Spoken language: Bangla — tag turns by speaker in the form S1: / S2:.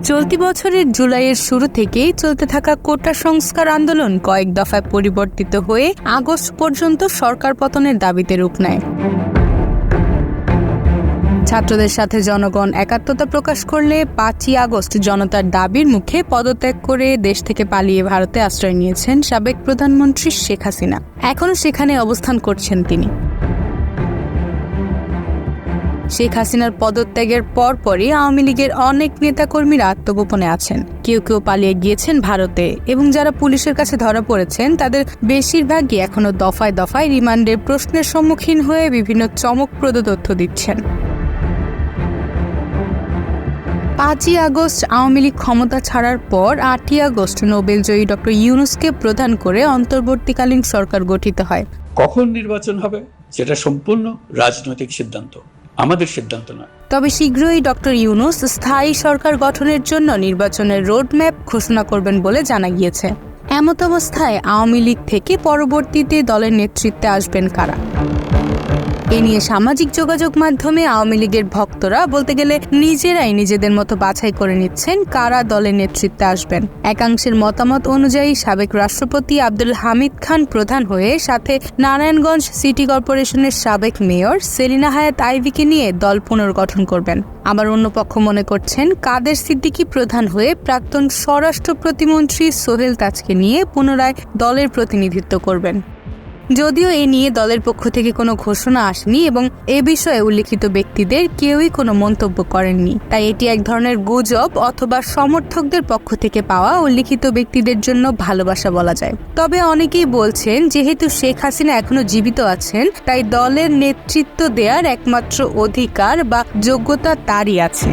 S1: চলতি বছরের জুলাইয়ের শুরু থেকেই চলতে থাকা কোটা সংস্কার আন্দোলন কয়েক দফায় পরিবর্তিত হয়ে আগস্ট পর্যন্ত সরকার পতনের দাবিতে রূপ নেয়। ছাত্রদের সাথে জনগণ একাত্মতা প্রকাশ করলে 5ই আগস্ট জনতার দাবির মুখে পদত্যাগ করে দেশ থেকে পালিয়ে ভারতে আশ্রয় নিয়েছেন সাবেক প্রধানমন্ত্রী শেখ হাসিনা। এখনও সেখানে অবস্থান করছেন তিনি। শেখ হাসিনার পদত্যাগের পরপরই আওয়ামী লীগের অনেক নেতাকর্মীরা আত্মগোপনে আছেন। কেউ কেউ পালিয়ে গিয়েছেন ভারতে এবং যারা পুলিশের কাছে ধরা পড়েছেন তাদের বেশিরভাগই এখনো দফায় দফায় রিমান্ডের প্রশ্নের সম্মুখীন হয়ে বিভিন্ন চমকপ্রদ তথ্য দিচ্ছেন। 5ই আগস্ট আওয়ামী লীগ ক্ষমতা ছাড়ার পর 8ই আগস্ট নোবেলজয়ী ডক্টর ইউনূসকে প্রধান করে অন্তর্বর্তীকালীন সরকার গঠিত হয়।
S2: কখন নির্বাচন হবে সেটা সম্পূর্ণ রাজনৈতিক সিদ্ধান্ত, আমাদের সিদ্ধান্ত নয়।
S1: তবে শীঘ্রই ডক্টর ইউনূস স্থায়ী সরকার গঠনের জন্য নির্বাচনের রোডম্যাপ ঘোষণা করবেন বলে জানা গিয়েছে। এমত অবস্থায় আওয়ামী লীগ থেকে পরবর্তীতে দলের নেতৃত্বে আসবেন কারা? এ নিয়ে সামাজিক যোগাযোগ মাধ্যমে আওয়ামী লীগের ভক্তরা বলতে গেলে নিজেরাই নিজেদের মতো বাছাই করে নিচ্ছেন কারা দলের নেতৃত্বে আসবেন। একাংশের মতামত অনুযায়ী সাবেক রাষ্ট্রপতি আব্দুল হামিদ খান প্রধান হয়ে সাথে নারায়ণগঞ্জ সিটি কর্পোরেশনের সাবেক মেয়র সেলিনা হায়াৎ আইভীকে নিয়ে দল পুনর্গঠন করবেন। আবার অন্য পক্ষ মনে করছেন কাদের সিদ্দিকী প্রধান হয়ে প্রাক্তন স্বরাষ্ট্র প্রতিমন্ত্রী সোহেল তাজকে নিয়ে পুনরায় দলের প্রতিনিধিত্ব করবেন। যদিও এ নিয়ে দলের পক্ষ থেকে কোনো ঘোষণা আসেনি এবং এ বিষয়ে উল্লেখিত ব্যক্তিদের কেউই কোনো মন্তব্য করেননি, তাই এটি এক ধরনের গুজব অথবা সমর্থকদের পক্ষ থেকে পাওয়া উল্লেখিত ব্যক্তিদের জন্য ভালোবাসা বলা যায়। তবে অনেকেই বলছেন যেহেতু শেখ হাসিনা এখনো জীবিত আছেন তাই দলের নেতৃত্ব দেওয়ার একমাত্র অধিকার বা যোগ্যতা তারই আছে।